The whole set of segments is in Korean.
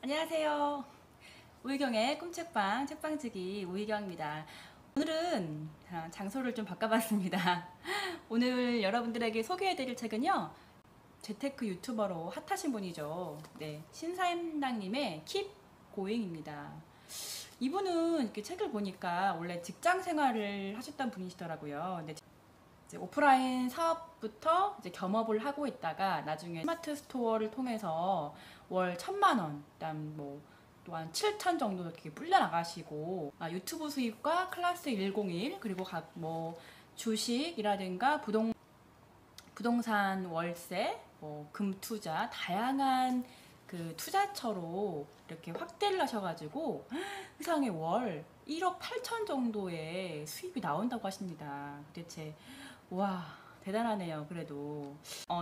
안녕하세요. 우희경의 꿈책방 책방지기 우희경입니다. 오늘은 장소를 좀 바꿔봤습니다. 오늘 여러분들에게 소개해드릴 책은요, 재테크 유튜버로 핫하신 분이죠. 네, 신사임당님의 Keep Going입니다. 이분은 이렇게 책을 보니까 원래 직장 생활을 하셨던 분이시더라고요. 근데 이제 오프라인 사업부터 이제 겸업을 하고 있다가 나중에 스마트 스토어를 통해서 월 1,000만 원, 그다음 뭐 또한 7천 정도 이렇게 불려 나가시고, 유튜브 수입과 클래스 101, 그리고 각 뭐 주식이라든가 부동산 월세, 뭐 금투자, 다양한 그 투자처로 이렇게 확대를 하셔가지고 세상에 월 1억 8천 정도의 수입이 나온다고 하십니다. 도대체 와, 대단하네요. 그래도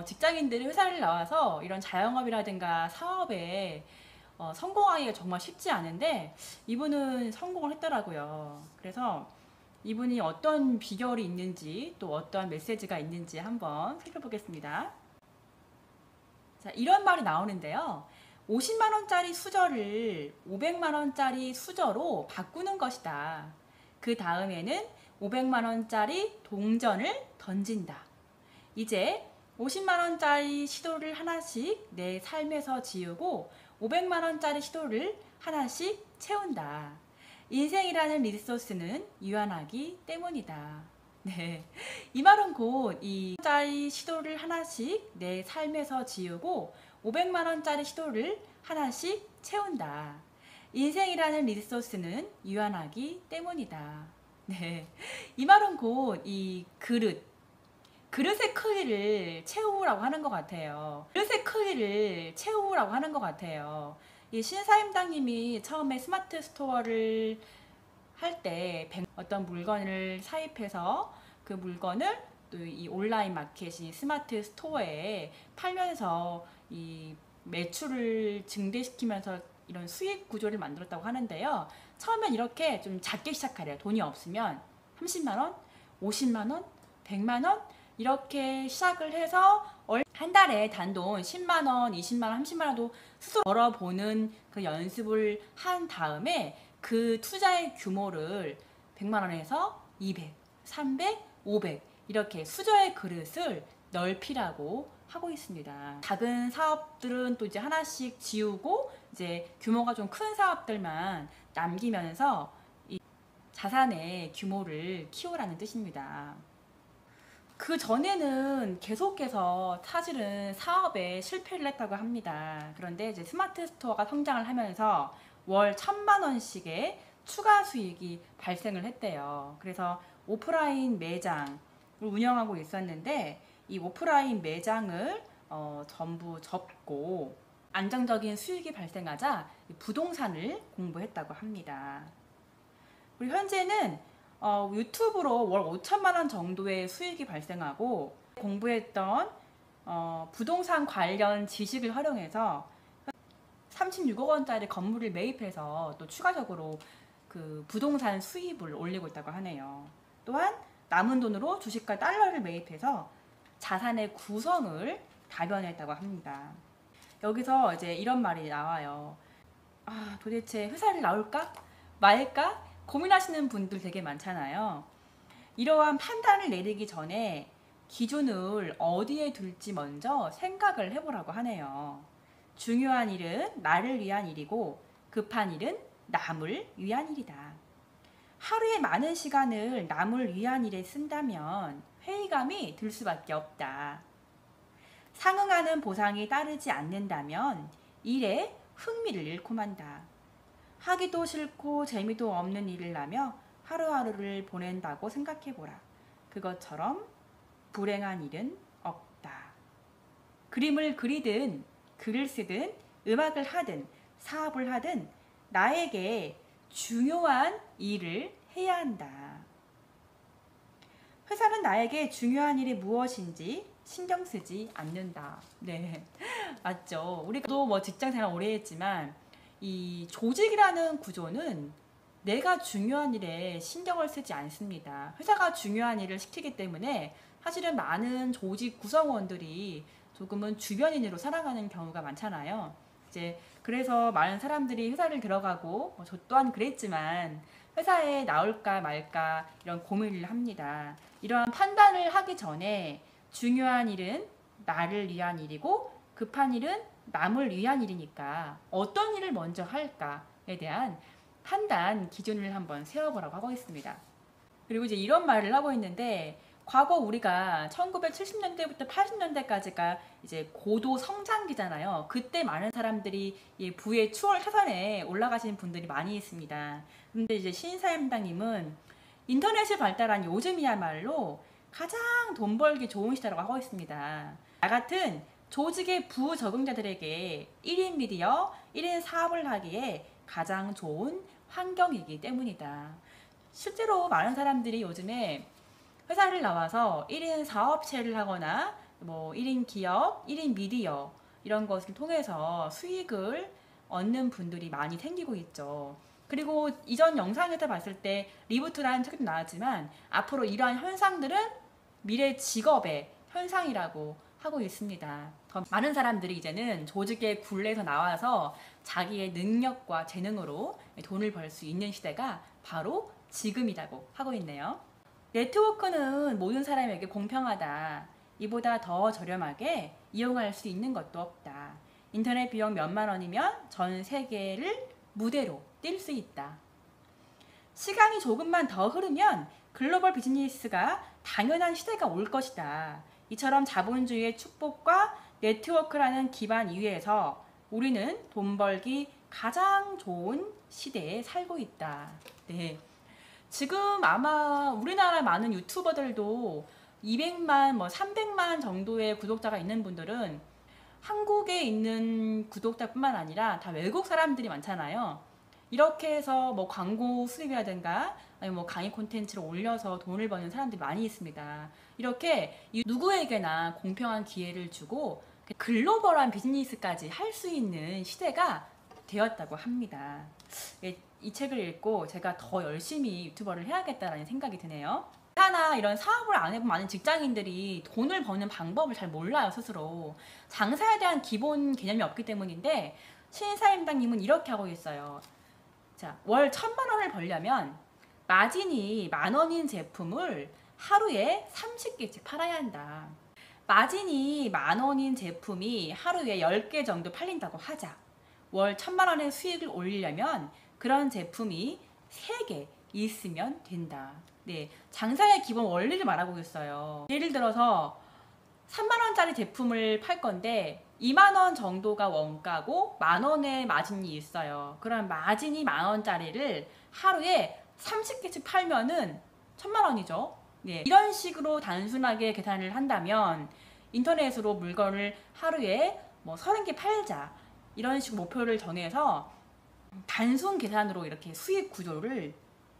직장인들이 회사를 나와서 이런 자영업이라든가 사업에 성공하기가 정말 쉽지 않은데 이분은 성공을 했더라고요. 그래서 이분이 어떤 비결이 있는지 또 어떠한 메시지가 있는지 한번 살펴보겠습니다. 자, 이런 말이 나오는데요. 50만 원짜리 수저를 500만 원짜리 수저로 바꾸는 것이다. 그 다음에는 500만 원짜리 동전을 던진다. 이제 50만 원짜리 시도를 하나씩 내 삶에서 지우고 500만 원짜리 시도를 하나씩 채운다. 인생이라는 리소스는 유한하기 때문이다. 네, 이 말은 곧 이 원짜리 시도를 하나씩 내 삶에서 지우고 500만 원짜리 시도를 하나씩 채운다. 인생이라는 리소스는 유한하기 때문이다. 네, 이 말은 곧 이 그릇의 크기를 채우라고 하는 것 같아요. 그릇의 크기를 채우라고 하는 것 같아요. 이 신사임당님이 처음에 스마트 스토어를 할 때 어떤 물건을 사입해서 그 물건을 또 이 온라인 마켓이 스마트 스토어에 팔면서 이 매출을 증대시키면서 이런 수익 구조를 만들었다고 하는데요. 처음엔 이렇게 좀 작게 시작하래요. 돈이 없으면 30만 원, 50만 원, 100만 원 이렇게 시작을 해서 한 달에 단돈 10만 원, 20만 원, 30만 원도 스스로 벌어보는 그 연습을 한 다음에 그 투자의 규모를 100만 원에서 200, 300, 500 이렇게 수저의 그릇을 넓히라고 하고 있습니다. 작은 사업들은 또 이제 하나씩 지우고 이제 규모가 좀 큰 사업들만 남기면서 이 자산의 규모를 키우라는 뜻입니다. 그 전에는 계속해서 사실은 사업에 실패를 했다고 합니다. 그런데 이제 스마트 스토어가 성장을 하면서 월 1,000만 원씩의 추가 수익이 발생을 했대요. 그래서 오프라인 매장을 운영하고 있었는데 이 오프라인 매장을 전부 접고 안정적인 수익이 발생하자 부동산을 공부했다고 합니다. 그리고 현재는 유튜브로 월 5천만 원 정도의 수익이 발생하고 공부했던 부동산 관련 지식을 활용해서 36억 원짜리 건물을 매입해서 또 추가적으로 그 부동산 수입을 올리고 있다고 하네요. 또한 남은 돈으로 주식과 달러를 매입해서 자산의 구성을 다변했다고 합니다. 여기서 이제 이런 말이 나와요. 도대체 회사를 나올까 말까 고민하시는 분들 되게 많잖아요. 이러한 판단을 내리기 전에 기준을 어디에 둘지 먼저 생각을 해보라고 하네요. 중요한 일은 나를 위한 일이고 급한 일은 남을 위한 일이다. 하루에 많은 시간을 남을 위한 일에 쓴다면 회의감이 들 수밖에 없다. 상응하는 보상이 따르지 않는다면 일에 흥미를 잃고 만다. 하기도 싫고 재미도 없는 일을 하며 하루하루를 보낸다고 생각해보라. 그것처럼 불행한 일은 없다. 그림을 그리든 글을 쓰든 음악을 하든 사업을 하든 나에게 중요한 일을 해야 한다. 회사는 나에게 중요한 일이 무엇인지 신경 쓰지 않는다. 네, 맞죠. 우리도 뭐 직장생활 오래 했지만 이 조직이라는 구조는 내가 중요한 일에 신경을 쓰지 않습니다. 회사가 중요한 일을 시키기 때문에 사실은 많은 조직 구성원들이 조금은 주변인으로 살아가는 경우가 많잖아요. 이제 그래서 많은 사람들이 회사를 들어가고 저 또한 그랬지만 회사에 나올까 말까 이런 고민을 합니다. 이러한 판단을 하기 전에 중요한 일은 나를 위한 일이고 급한 일은 남을 위한 일이니까 어떤 일을 먼저 할까에 대한 판단 기준을 한번 세워보라고 하고 있습니다. 그리고 이제 이런 말을 하고 있는데 과거 우리가 1970년대부터 80년대까지가 이제 고도 성장기잖아요. 그때 많은 사람들이 부의 추월 타선에 올라가시는 분들이 많이 있습니다. 근데 이제 신사임당님은 인터넷이 발달한 요즘이야말로 가장 돈 벌기 좋은 시대라고 하고 있습니다. 나 같은 조직의 부적응자들에게 1인 미디어, 1인 사업을 하기에 가장 좋은 환경이기 때문이다. 실제로 많은 사람들이 요즘에 회사를 나와서 1인 사업체를 하거나 뭐 1인 기업, 1인 미디어 이런 것을 통해서 수익을 얻는 분들이 많이 생기고 있죠. 그리고 이전 영상에서 봤을 때 리부트라는 책도 나왔지만 앞으로 이러한 현상들은 미래 직업의 현상이라고 하고 있습니다. 더 많은 사람들이 이제는 조직의 굴레에서 나와서 자기의 능력과 재능으로 돈을 벌 수 있는 시대가 바로 지금이라고 하고 있네요. 네트워크는 모든 사람에게 공평하다. 이보다 더 저렴하게 이용할 수 있는 것도 없다. 인터넷 비용 몇만 원이면 전 세계를 무대로 뛸 수 있다. 시간이 조금만 더 흐르면 글로벌 비즈니스가 당연한 시대가 올 것이다. 이처럼 자본주의의 축복과 네트워크라는 기반 위에서 우리는 돈 벌기 가장 좋은 시대에 살고 있다. 네. 지금 아마 우리나라 많은 유튜버들도 200만, 300만 정도의 구독자가 있는 분들은 한국에 있는 구독자뿐만 아니라 다 외국 사람들이 많잖아요. 이렇게 해서 뭐 광고 수입이라든가 아니면 뭐 강의 콘텐츠를 올려서 돈을 버는 사람들이 많이 있습니다. 이렇게 누구에게나 공평한 기회를 주고 글로벌한 비즈니스까지 할 수 있는 시대가 되었다고 합니다. 이 책을 읽고 제가 더 열심히 유튜버를 해야겠다라는 생각이 드네요. 하나 이런 사업을 안 해본 많은 직장인들이 돈을 버는 방법을 잘 몰라요, 스스로. 장사에 대한 기본 개념이 없기 때문인데 신사임당님은 이렇게 하고 있어요. 자, 월 1,000만 원을 벌려면 마진이 10,000원인 제품을 하루에 30개씩 팔아야 한다. 마진이 10,000원인 제품이 하루에 10개 정도 팔린다고 하자. 월 1,000만 원의 수익을 올리려면 그런 제품이 3개 있으면 된다. 네, 장사의 기본 원리를 말하고 있어요. 예를 들어서 3만 원짜리 제품을 팔 건데 2만 원 정도가 원가고 10,000원의 마진이 있어요. 그럼 마진이 10,000원짜리를 하루에 30개씩 팔면은 1,000만 원이죠. 네, 이런 식으로 단순하게 계산을 한다면 인터넷으로 물건을 하루에 뭐 30개 팔자 이런 식으로 목표를 정해서 단순 계산으로 이렇게 수익 구조를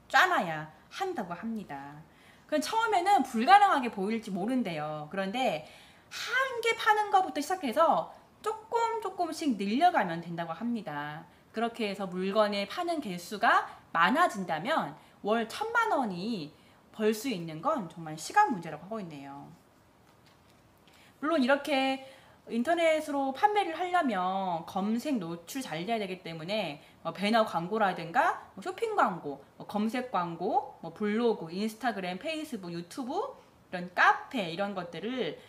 짜놔야 한다고 합니다. 그럼 처음에는 불가능하게 보일지 모른대요. 그런데 한 개 파는 것부터 시작해서 조금씩 늘려가면 된다고 합니다. 그렇게 해서 물건의 파는 개수가 많아진다면 월 1,000만 원이 벌 수 있는 건 정말 시간 문제라고 하고 있네요. 물론 이렇게 인터넷으로 판매를 하려면 검색 노출 잘 돼야 되기 때문에 배너 광고라든가 쇼핑 광고, 검색 광고, 블로그, 인스타그램, 페이스북, 유튜브 이런 카페 이런 것들을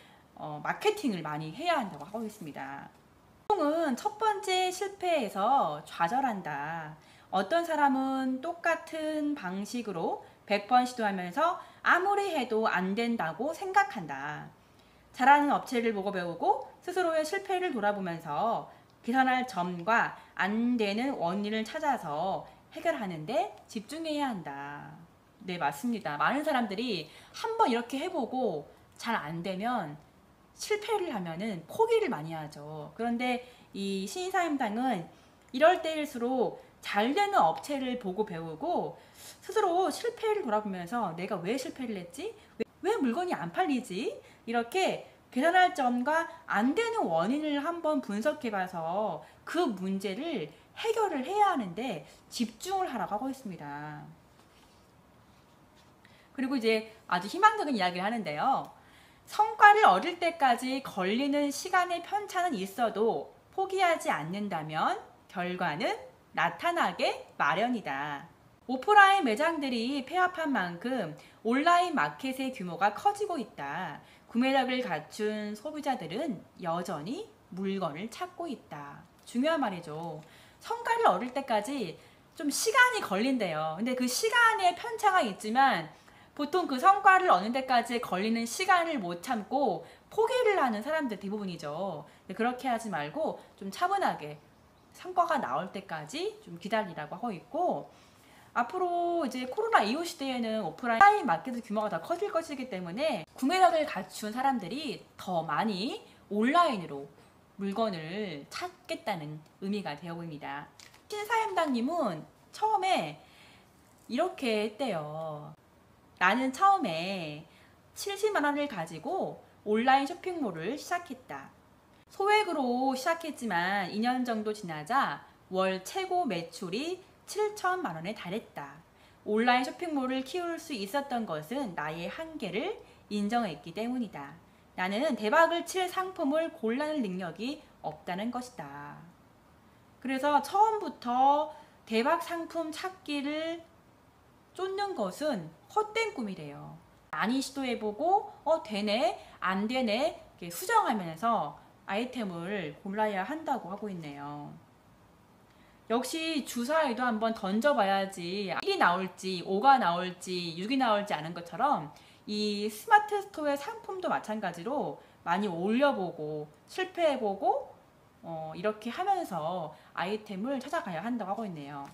마케팅을 많이 해야 한다고 하고 있습니다. 보통은 첫 번째 실패에서 좌절한다. 어떤 사람은 똑같은 방식으로 100번 시도하면서 아무리 해도 안 된다고 생각한다. 잘하는 업체를 보고 배우고 스스로의 실패를 돌아보면서 개선할 점과 안 되는 원인을 찾아서 해결하는데 집중해야 한다. 네, 맞습니다. 많은 사람들이 한번 이렇게 해보고 잘 안 되면 실패를 하면은 포기를 많이 하죠. 그런데 이 신사임당은 이럴 때일수록 잘 되는 업체를 보고 배우고 스스로 실패를 돌아보면서 내가 왜 실패를 했지? 왜 물건이 안 팔리지? 이렇게 개선할 점과 안 되는 원인을 한번 분석해봐서 그 문제를 해결을 해야 하는데 집중을 하라고 하고 있습니다. 그리고 이제 아주 희망적인 이야기를 하는데요. 성과를 얻을 때까지 걸리는 시간의 편차는 있어도 포기하지 않는다면 결과는 나타나게 마련이다. 오프라인 매장들이 폐업한 만큼 온라인 마켓의 규모가 커지고 있다. 구매력을 갖춘 소비자들은 여전히 물건을 찾고 있다. 중요한 말이죠. 성과를 얻을 때까지 좀 시간이 걸린대요. 근데 그 시간에 편차가 있지만 보통 그 성과를 얻는 데까지 걸리는 시간을 못 참고 포기를 하는 사람들 대부분이죠. 그렇게 하지 말고 좀 차분하게 성과가 나올 때까지 좀 기다리라고 하고 있고, 앞으로 이제 코로나 이후 시대에는 오프라인 마켓의 규모가 더 커질 것이기 때문에 구매력을 갖춘 사람들이 더 많이 온라인으로 물건을 찾겠다는 의미가 되어 보입니다. 신사임당님은 처음에 이렇게 했대요. 나는 처음에 70만 원을 가지고 온라인 쇼핑몰을 시작했다. 소액으로 시작했지만 2년 정도 지나자 월 최고 매출이 7천만 원에 달했다. 온라인 쇼핑몰을 키울 수 있었던 것은 나의 한계를 인정했기 때문이다. 나는 대박을 칠 상품을 골라낼 능력이 없다는 것이다. 그래서 처음부터 대박 상품 찾기를 쫓는 것은 헛된 꿈이래요. 많이 시도해보고 되네 안 되네 이렇게 수정하면서 아이템을 골라야 한다고 하고 있네요. 역시 주사위도 한번 던져봐야지 1이 나올지 5가 나올지 6이 나올지 아는 것처럼 이 스마트 스토어의 상품도 마찬가지로 많이 올려보고 실패해보고 이렇게 하면서 아이템을 찾아가야 한다고 하고 있네요.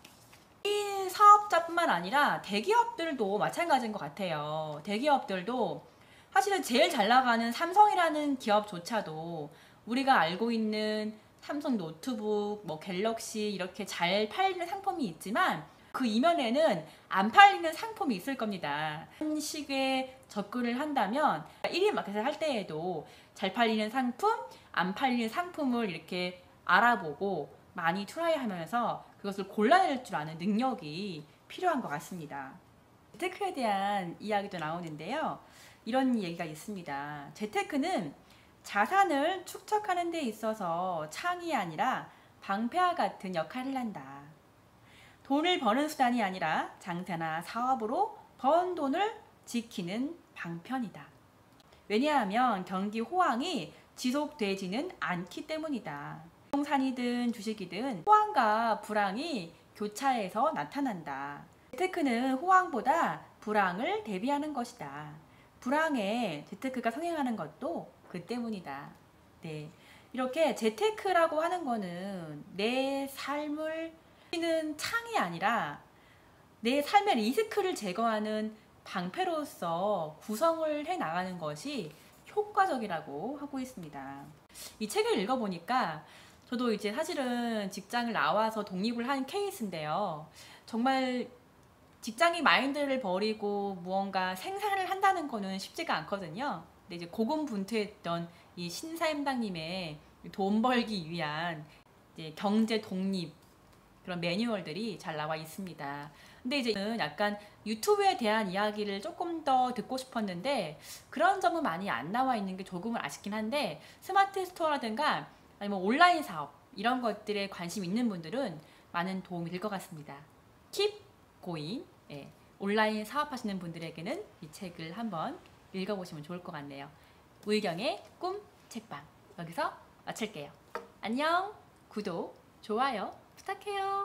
이 사업자뿐만 아니라 대기업들도 마찬가지인 것 같아요. 대기업들도 사실은 제일 잘 나가는 삼성이라는 기업조차도 우리가 알고 있는 삼성 노트북, 갤럭시 이렇게 잘 팔리는 상품이 있지만 그 이면에는 안 팔리는 상품이 있을 겁니다. 이런 식의 접근을 한다면 1인 마켓을 할 때에도 잘 팔리는 상품, 안 팔리는 상품을 이렇게 알아보고 많이 트라이하면서 그것을 골라낼 줄 아는 능력이 필요한 것 같습니다. 재테크에 대한 이야기도 나오는데요. 이런 얘기가 있습니다. 재테크는 자산을 축적하는 데 있어서 창이 아니라 방패와 같은 역할을 한다. 돈을 버는 수단이 아니라 장사나 사업으로 번 돈을 지키는 방편이다. 왜냐하면 경기 호황이 지속되지는 않기 때문이다. 부동산이든 주식이든 호황과 불황이 교차해서 나타난다. 재테크는 호황보다 불황을 대비하는 것이다. 불황에 재테크가 성행하는 것도 그 때문이다. 네, 이렇게 재테크라고 하는 거는 내 삶을 는 창이 아니라 내 삶의 리스크를 제거하는 방패로서 구성을 해 나가는 것이 효과적이라고 하고 있습니다. 이 책을 읽어보니까 저도 이제 사실은 직장을 나와서 독립을 한 케이스인데요. 정말 직장인 마인드를 버리고 무언가 생산을 한다는 거는 쉽지가 않거든요. 근데 이제 고군분투했던 이 신사임당님의 돈 벌기 위한 이제 경제 독립 그런 매뉴얼들이 잘 나와 있습니다. 근데 이제 약간 유튜브에 대한 이야기를 조금 더 듣고 싶었는데 그런 점은 많이 안 나와 있는 게 조금은 아쉽긴 한데, 스마트 스토어라든가 아니면 온라인 사업 이런 것들에 관심 있는 분들은 많은 도움이 될 것 같습니다. Keep going. 예, 온라인 사업하시는 분들에게는 이 책을 한번 읽어보시면 좋을 것 같네요. 우희경의 꿈 책방 여기서 마칠게요. 안녕. 구독, 좋아요 부탁해요.